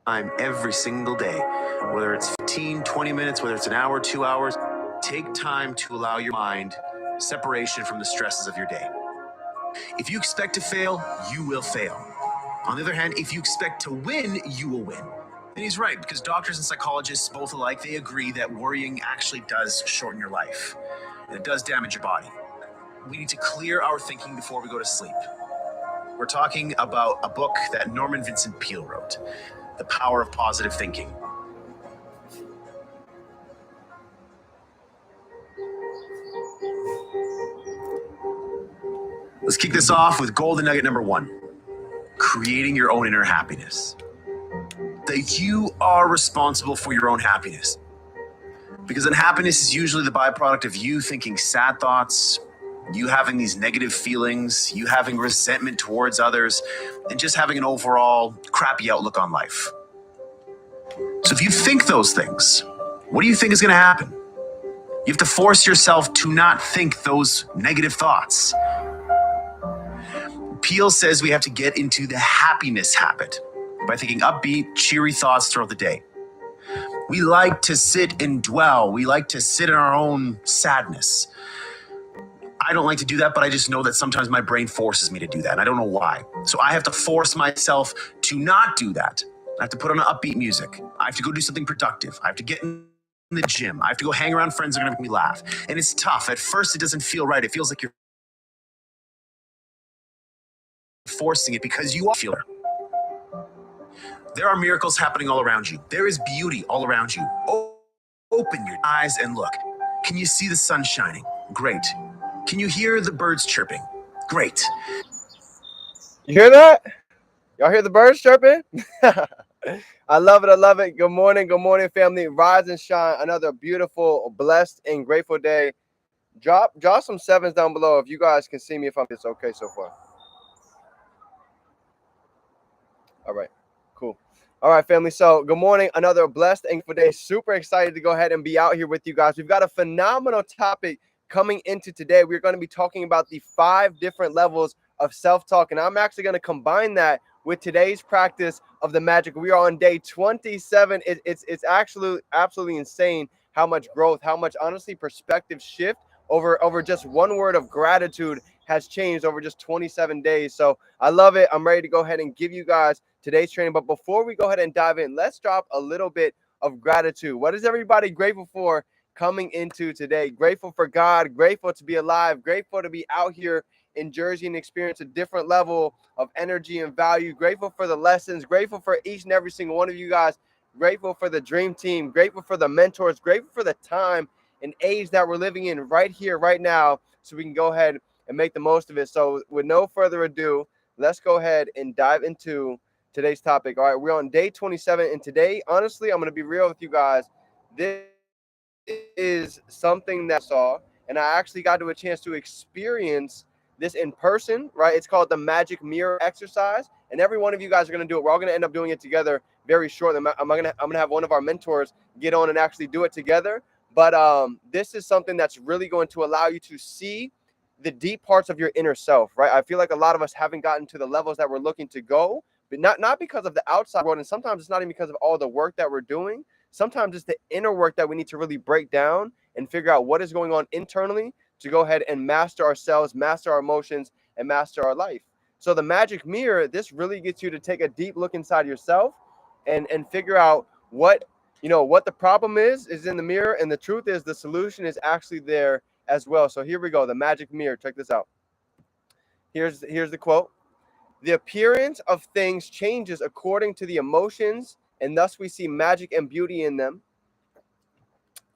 time every single day, whether it's 15, 20 minutes, whether it's an hour, 2 hours, take time to allow your mind separation from the stresses of your day. If you expect to fail, you will fail. On the other hand, if you expect to win, you will win. And he's right, because doctors and psychologists, both alike, they agree that worrying actually does shorten your life. And it does damage your body. We need to clear our thinking before we go to sleep. We're talking about a book that Norman Vincent Peale wrote, The Power of Positive Thinking. Let's kick this off with golden nugget number 1, creating your own inner happiness. That you are responsible for your own happiness. Because unhappiness is usually the byproduct of you thinking sad thoughts, you having these negative feelings, you having resentment towards others, and just having an overall crappy outlook on life. So if you think those things, what do you think is going to happen? You have to force yourself to not think those negative thoughts. Peale says we have to get into the happiness habit by thinking upbeat, cheery thoughts throughout the day. We like to sit and dwell. We like to sit in our own sadness. I don't like to do that, but I just know that sometimes my brain forces me to do that. And I don't know why. So I have to force myself to not do that. I have to put on upbeat music. I have to go do something productive. I have to get in the gym. I have to go hang around friends that are going to make me laugh. And it's tough. At first, it doesn't feel right. It feels like you're forcing it because you are feeling. There are miracles happening all around you. There is beauty all around you. Open your eyes and look. Can you see the sun shining? Great. Can you hear the birds chirping? Great. You hear that? Y'all hear the birds chirping? I love it. I love it. Good morning, family. Rise and shine. Another beautiful, blessed, and grateful day. Drop some sevens down below if you guys can see me, if it's okay so far. All right, cool. All right, family. So good morning. Another blessed and grateful day. Super excited to go ahead and be out here with you guys. We've got a phenomenal topic coming into today. We're going to be talking about the 5 different levels of self-talk, and I'm actually going to combine that with today's practice of the magic. We are on day 27. It's actually absolutely insane how much growth, how much honestly perspective shift over just one word of gratitude has changed over just 27 days. So I love it. I'm ready to go ahead and give you guys today's training. But before we go ahead and dive in, let's drop a little bit of gratitude. What is everybody grateful for coming into today? Grateful for God, grateful to be alive, grateful to be out here in Jersey and experience a different level of energy and value, grateful for the lessons, grateful for each and every single one of you guys, grateful for the dream team, grateful for the mentors, grateful for the time and age that we're living in right here, right now, so we can go ahead and make the most of it. So with no further ado, let's go ahead and dive into today's topic. All right, we're on day 27, and today, honestly, I'm going to be real with you guys. This is something that I saw, and I actually got to a chance to experience this in person, right? It's called the magic mirror exercise, and every one of you guys are going to do it. We're all going to end up doing it together very shortly. I'm going to have one of our mentors get on and actually do it together. But this is something that's really going to allow you to see the deep parts of your inner self, right? I feel like a lot of us haven't gotten to the levels that we're looking to go, but not because of the outside world. And sometimes it's not even because of all the work that we're doing. Sometimes it's the inner work that we need to really break down and figure out what is going on internally to go ahead and master ourselves, master our emotions, and master our life. So the magic mirror, this really gets you to take a deep look inside yourself and figure out what the problem is in the mirror. And the truth is the solution is actually there as well. So here we go. The magic mirror. Check this out. Here's the quote. The appearance of things changes according to the emotions, and thus we see magic and beauty in them,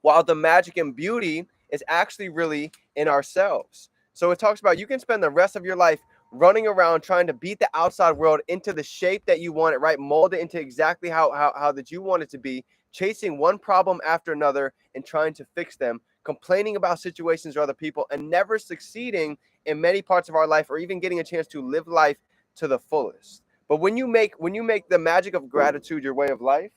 while the magic and beauty is actually really in ourselves. So it talks about you can spend the rest of your life running around trying to beat the outside world into the shape that you want it, right? Mold it into exactly how that you want it to be, chasing one problem after another and trying to fix them, complaining about situations or other people, and never succeeding in many parts of our life or even getting a chance to live life to the fullest. But when you make the magic of gratitude your way of life,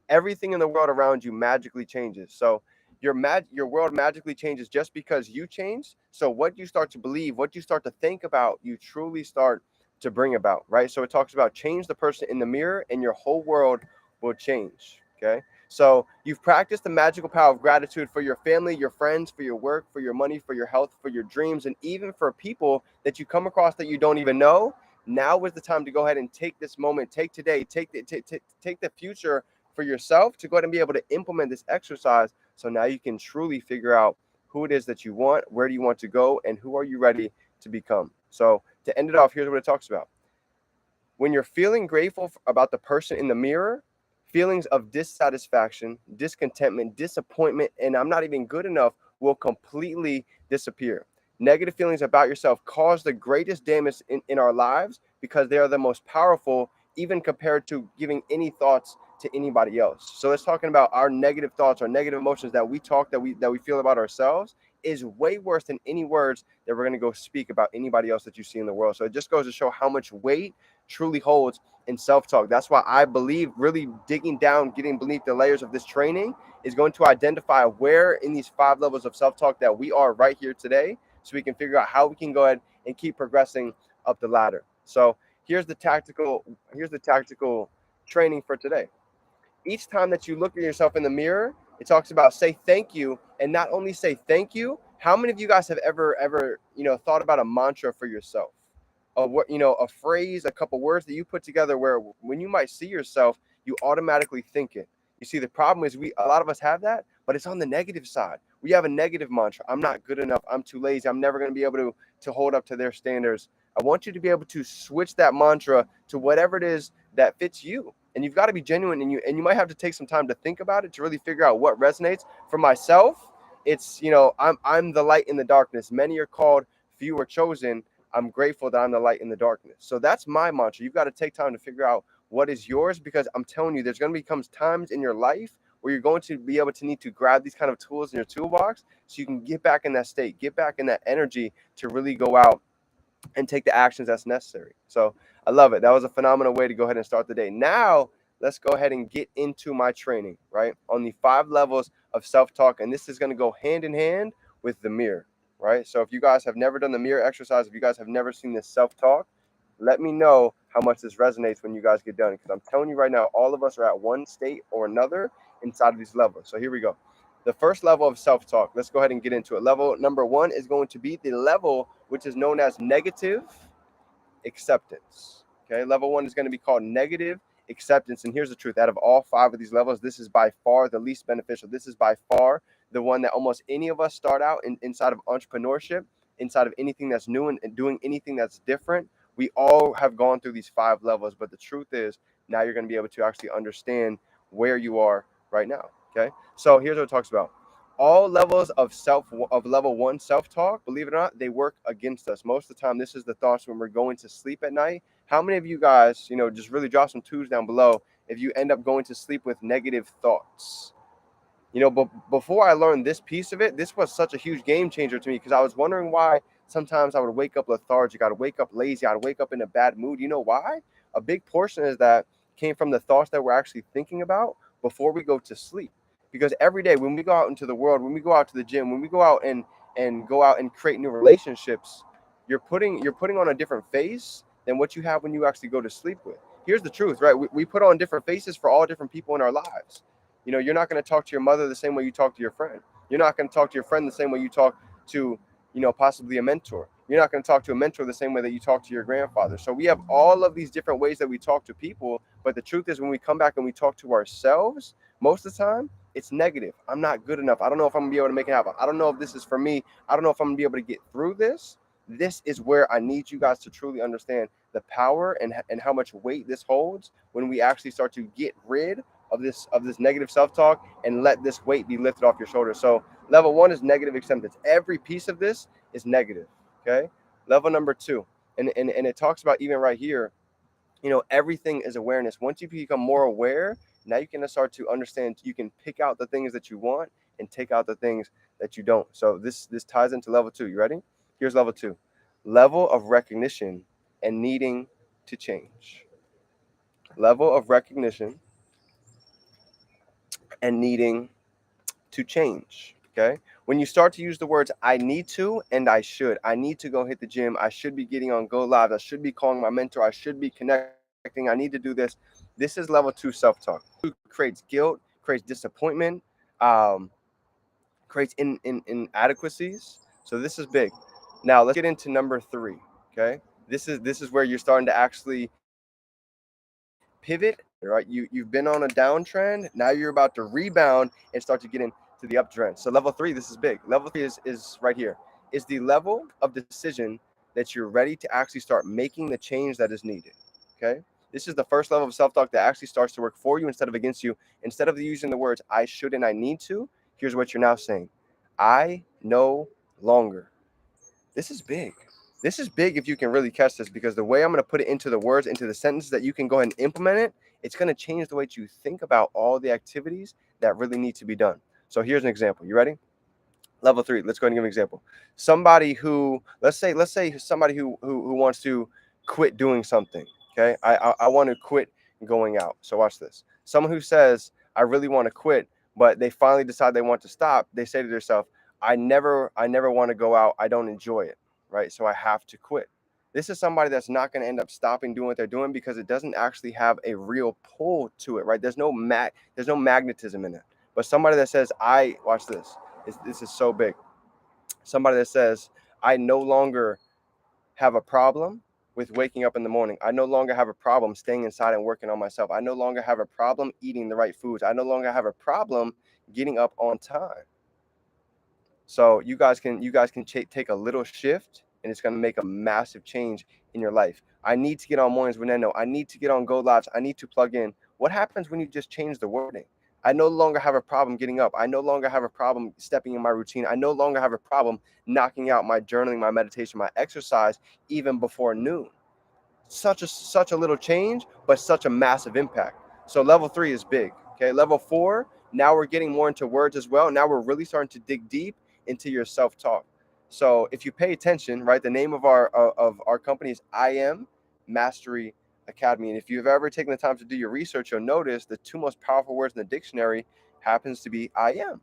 everything in the world around you magically changes. So your world magically changes just because you change. So what you start to believe, what you start to think about, you truly start to bring about, right? So it talks about change the person in the mirror and your whole world will change. Okay. So you've practiced the magical power of gratitude for your family, your friends, for your work, for your money, for your health, for your dreams, and even for people that you come across that you don't even know. Now is the time to go ahead and take this moment, take today, take the future for yourself to go ahead and be able to implement this exercise. So now you can truly figure out who it is that you want, where do you want to go, and who are you ready to become. So to end it off, here's what it talks about. When you're feeling grateful about the person in the mirror, feelings of dissatisfaction, discontentment, disappointment, and I'm not even good enough will completely disappear. Negative feelings about yourself cause the greatest damage in our lives because they are the most powerful, even compared to giving any thoughts to anybody else. So it's talking about our negative thoughts, our negative emotions that we talk, that we feel about ourselves is way worse than any words that we're going to go speak about anybody else that you see in the world. So it just goes to show how much weight truly holds in self-talk. That's why I believe really digging down, getting beneath the layers of this training is going to identify where in these 5 levels of self-talk that we are right here today, so we can figure out how we can go ahead and keep progressing up the ladder. So here's the tactical training for today. Each time that you look at yourself in the mirror, it talks about say thank you, and not only say thank you. How many of you guys have ever thought about a mantra for yourself? A phrase, a couple words that you put together where when you might see yourself, you automatically think it. You see, the problem is a lot of us have that, but it's on the negative side. We have a negative mantra. I'm not good enough. I'm too lazy. I'm never going to be able to hold up to their standards. I want you to be able to switch that mantra to whatever it is that fits you. And you've got to be genuine, and you might have to take some time to think about it to really figure out what resonates. For myself, it's I'm the light in the darkness. Many are called, few are chosen. I'm grateful that I'm the light in the darkness. So that's my mantra. You've got to take time to figure out what is yours, because I'm telling you, there's going to become times in your life where you're going to be able to need to grab these kind of tools in your toolbox so you can get back in that state, get back in that energy to really go out and take the actions that's necessary. So I love it. That was a phenomenal way to go ahead and start the day. Now let's go ahead and get into my training, right? On the 5 levels of self-talk. And this is going to go hand in hand with the mirror, right? So if you guys have never done the mirror exercise, if you guys have never seen this self-talk, let me know how much this resonates when you guys get done. Because I'm telling you right now, all of us are at one state or another inside of these levels. So here we go. The first level of self-talk, let's go ahead and get into it. Level number 1 is going to be the level which is known as negative acceptance. Okay, level 1 is going to be called negative acceptance. And here's the truth: out of all 5 of these levels, this is by far the least beneficial. This is by far the one that almost any of us start out inside of entrepreneurship, inside of anything that's new and doing anything that's different. We all have gone through these 5 levels, but the truth is now you're going to be able to actually understand where you are right now. Okay, so here's what it talks about. All levels of level 1 self-talk, believe it or not, they work against us. Most of the time, this is the thoughts when we're going to sleep at night. How many of you guys, just really drop some twos down below if you end up going to sleep with negative thoughts? But before I learned this piece of it, this was such a huge game changer to me, because I was wondering why sometimes I would wake up lethargic, I'd wake up lazy, I'd wake up in a bad mood. You know why? A big portion is that came from the thoughts that we're actually thinking about before we go to sleep. Because every day when we go out into the world, when we go out to the gym, when we go out and go out and create new relationships, you're putting on a different face than what you have when you actually go to sleep with. Here's the truth, right? We put on different faces for all different people in our lives. You're not going to talk to your mother the same way you talk to your friend. You're not going to talk to your friend the same way you talk to, possibly a mentor. You're not going to talk to a mentor the same way that you talk to your grandfather. So we have all of these different ways that we talk to people. But the truth is, when we come back and we talk to ourselves, most of the time, it's negative. I'm not good enough. I don't know if I'm going to be able to make it happen. I don't know if this is for me. I don't know if I'm going to be able to get through this. This is where I need you guys to truly understand the power and how much weight this holds when we actually start to get rid of this negative self-talk and let this weight be lifted off your shoulders. So level 1 is negative acceptance. Every piece of this is negative. Okay. Level number 2, and it talks about, even right here, everything is awareness. Once you become more aware, now you can start to understand. You can pick out the things that you want and take out the things that you don't. So this ties into level 2. You ready? Here's level 2. Level of recognition and needing to change. Level of recognition and needing to change. Okay. When you start to use the words I need to and I should, I need to go hit the gym, I should be getting on Go Live, I should be calling my mentor, I should be connecting, I need to do this. This is level 2 self-talk. Creates guilt, creates disappointment, um, creates inadequacies. So this is big. Now let's get into number 3. Okay, this is where you're starting to actually pivot. Right, you've been on a downtrend. Now you're about to rebound and start to get into the uptrend. So level 3, this is big. Level 3 is right here. Is the level of decision that you're ready to actually start making the change that is needed. Okay. This is the first level of self-talk that actually starts to work for you instead of against you. Instead of using the words I should and I need to, here's what you're now saying. I no longer. This is big. This is big if you can really catch this, because the way I'm going to put it into the words, into the sentence that you can go ahead and implement it, it's going to change the way you think about all the activities that really need to be done. So here's an example. You ready? Level 3. Let's go ahead and give an example. Somebody who, let's say somebody who wants to quit doing something. Okay. I want to quit going out. So watch this. Someone who says, I really want to quit, but they finally decide they want to stop. They say to themselves, I never want to go out. I don't enjoy it. Right. So I have to quit. This is somebody that's not going to end up stopping doing what they're doing because it doesn't actually have a real pull to it. Right. There's no magnetism in it. But somebody that says, watch this. This is so big. Somebody that says, I no longer have a problem with waking up in the morning. I no longer have a problem staying inside and working on myself. I no longer have a problem eating the right foods. I no longer have a problem getting up on time. So you guys can take a little shift, and it's going to make a massive change in your life. I need to get on Mornings with Neno. I need to get on Go Lives. I need to plug in. What happens when you just change the wording? I no longer have a problem getting up. I no longer have a problem stepping in my routine. I no longer have a problem knocking out my journaling, my meditation, my exercise, even before noon. Such a little change, but such a massive impact. So level 3 is big. Okay, level 4. Now we're getting more into words as well. Now we're really starting to dig deep into your self-talk. So if you pay attention, right, the name of our company is I Am Mastery Academy. And if you've ever taken the time to do your research, you'll notice the 2 most powerful words in the dictionary happens to be I am.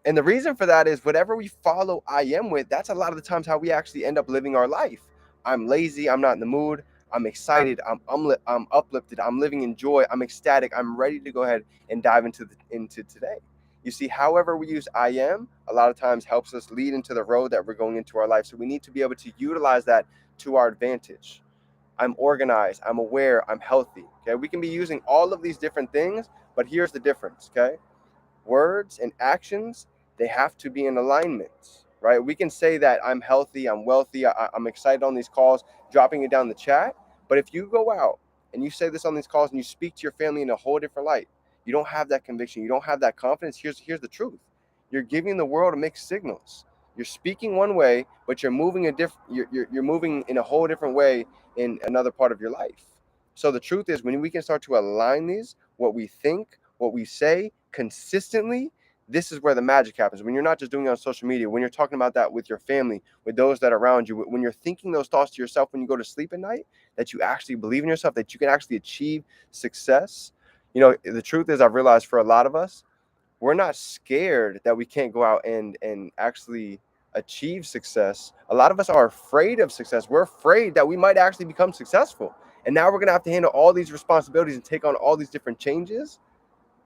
And the reason for that is whatever we follow I am with, that's a lot of the times how we actually end up living our life. I'm lazy. I'm not in the mood. I'm excited. I'm uplifted. I'm living in joy. I'm ecstatic. I'm ready to go ahead and dive into today. You see, however we use I am, a lot of times helps us lead into the road that we're going into our life. So we need to be able to utilize that to our advantage. I'm organized. I'm aware. I'm healthy. Okay. We can be using all of these different things, but here's the difference. Okay. Words and actions, they have to be in alignment, right? We can say that I'm healthy, I'm wealthy, I'm excited on these calls, dropping it down the chat. But if you go out and you say this on these calls and you speak to your family in a whole different light, you don't have that conviction, you don't have that confidence. Here's the truth. You're giving the world mixed signals. You're speaking one way, but you're moving you're moving in a whole different way in another part of your life. So the truth is, when we can start to align these, what we think, what we say consistently, this is where the magic happens. When you're not just doing it on social media, when you're talking about that with your family, with those that are around you, when you're thinking those thoughts to yourself when you go to sleep at night, that you actually believe in yourself, that you can actually achieve success. You know, the truth is, I've realized for a lot of us, we're not scared that we can't go out and actually achieve success. A lot of us are afraid of success. We're afraid that we might actually become successful. And now we're going to have to handle all these responsibilities and take on all these different changes.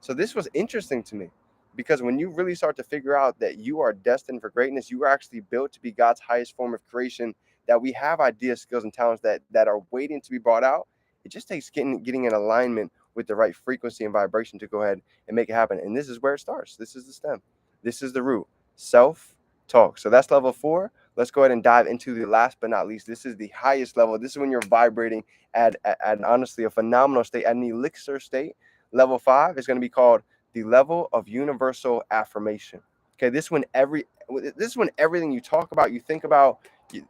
So this was interesting to me, because when you really start to figure out that you are destined for greatness, you are actually built to be God's highest form of creation, that we have ideas, skills, and talents that are waiting to be brought out. It just takes getting in alignment with the right frequency and vibration to go ahead and make it happen. And this is where it starts. This is the stem. This is the root. Self-talk. So that's level 4. Let's go ahead and dive into the last but not least. This is the highest level. This is when you're vibrating at honestly a phenomenal state, at an elixir state. Level 5 is going to be called the level of universal affirmation. Okay, this is when everything you talk about, you think about, you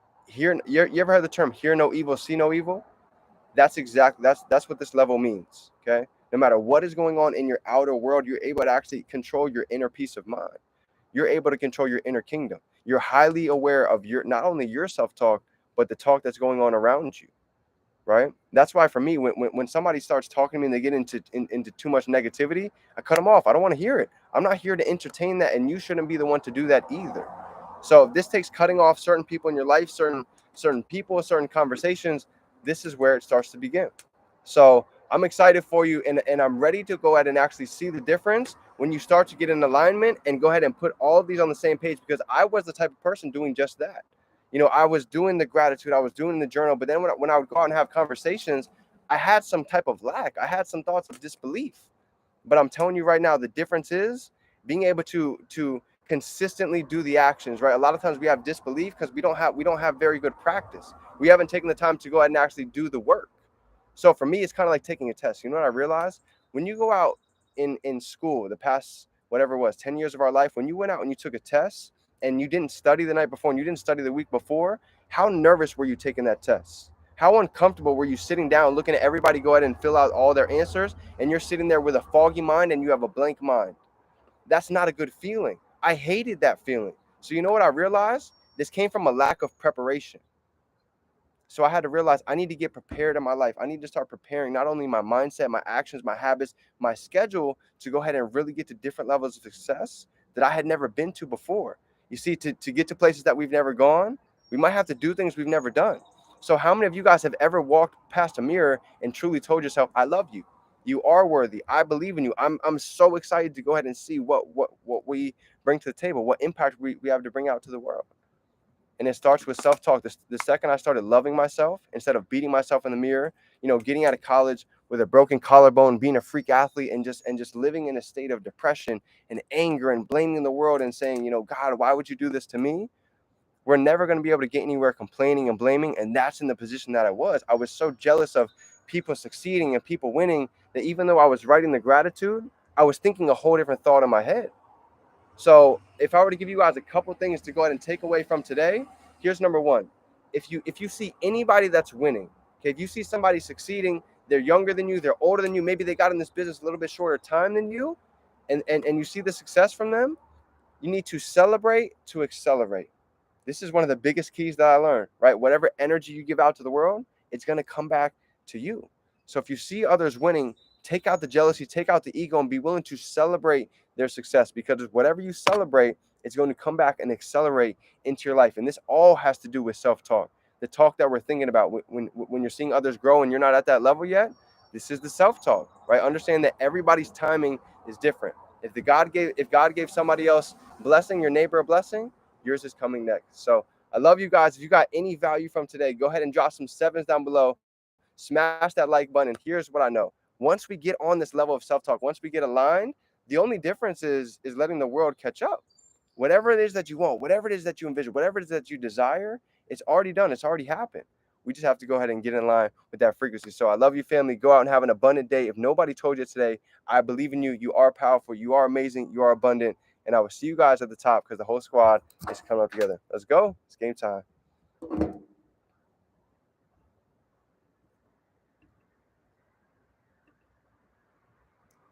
ever heard the term "hear no evil, see no evil"? That's what this level means. Okay, no matter what is going on in your outer world, you're able to actually control your inner peace of mind. You're able to control your inner kingdom. You're highly aware of not only your self-talk, but the talk that's going on around you. right? That's why for me, when somebody starts talking to me and they get into too much negativity, I cut them off. I don't want to hear it. I'm not here to entertain that, and you shouldn't be the one to do that either. So if this takes cutting off certain people in your life, certain people, certain conversations, this is where it starts to begin. So I'm excited for you, and I'm ready to go ahead and actually see the difference when you start to get in alignment and go ahead and put all of these on the same page, because I was the type of person doing just that. I was doing the gratitude, I was doing the journal, but then when I would go out and have conversations, I had some type of lack. I had some thoughts of disbelief. But I'm telling you right now, the difference is being able to consistently do the actions, right? A lot of times we have disbelief because we don't have very good practice. We haven't taken the time to go ahead and actually do the work. So for me, it's kind of like taking a test. You know what I realized? When you go out in school, the past whatever it was, 10 years of our life, when you went out and you took a test and you didn't study the night before and you didn't study the week before, how nervous were you taking that test? How uncomfortable were you sitting down looking at everybody go ahead and fill out all their answers, and you're sitting there with a foggy mind and you have a blank mind? That's not a good feeling. I hated that feeling. So you know what I realized? This came from a lack of preparation. So I had to realize I need to get prepared in my life. I need to start preparing not only my mindset, my actions, my habits, my schedule to go ahead and really get to different levels of success that I had never been to before. You see, to get to places that we've never gone, we might have to do things we've never done. So how many of you guys have ever walked past a mirror and truly told yourself, I love you. You are worthy. I believe in you. I'm so excited to go ahead and see what we bring to the table, what impact we have to bring out to the world. And it starts with self-talk. The second I started loving myself instead of beating myself in the mirror, getting out of college with a broken collarbone, being a freak athlete, and just living in a state of depression and anger and blaming the world and saying, God, why would you do this to me? We're never going to be able to get anywhere complaining and blaming. And that's in the position that I was. I was so jealous of people succeeding and people winning that even though I was writing the gratitude, I was thinking a whole different thought in my head. So if I were to give you guys a couple things to go ahead and take away from today, here's number one. If you see anybody that's winning, okay, if you see somebody succeeding, they're younger than you, they're older than you, maybe they got in this business a little bit shorter time than you, and you see the success from them, you need to celebrate to accelerate. This is one of the biggest keys that I learned, right? Whatever energy you give out to the world, it's going to come back to you. So if you see others winning, take out the jealousy, take out the ego, and be willing to celebrate their success, because whatever you celebrate, it's going to come back and accelerate into your life. And this all has to do with self-talk. The talk that we're thinking about when you're seeing others grow and you're not at that level yet, this is the self-talk, right? Understand that everybody's timing is different. If God gave somebody else blessing, your neighbor a blessing, yours is coming next. So I love you guys. If you got any value from today, go ahead and drop some sevens down below. Smash that like button. And here's what I know. Once we get on this level of self-talk, once we get aligned, the only difference is letting the world catch up. Whatever it is that you want, whatever it is that you envision, whatever it is that you desire, it's already done. It's already happened. We just have to go ahead and get in line with that frequency. So I love you, family. Go out and have an abundant day. If nobody told you today, I believe in you. You are powerful. You are amazing. You are abundant. And I will see you guys at the top because the whole squad is coming up together. Let's go. It's game time.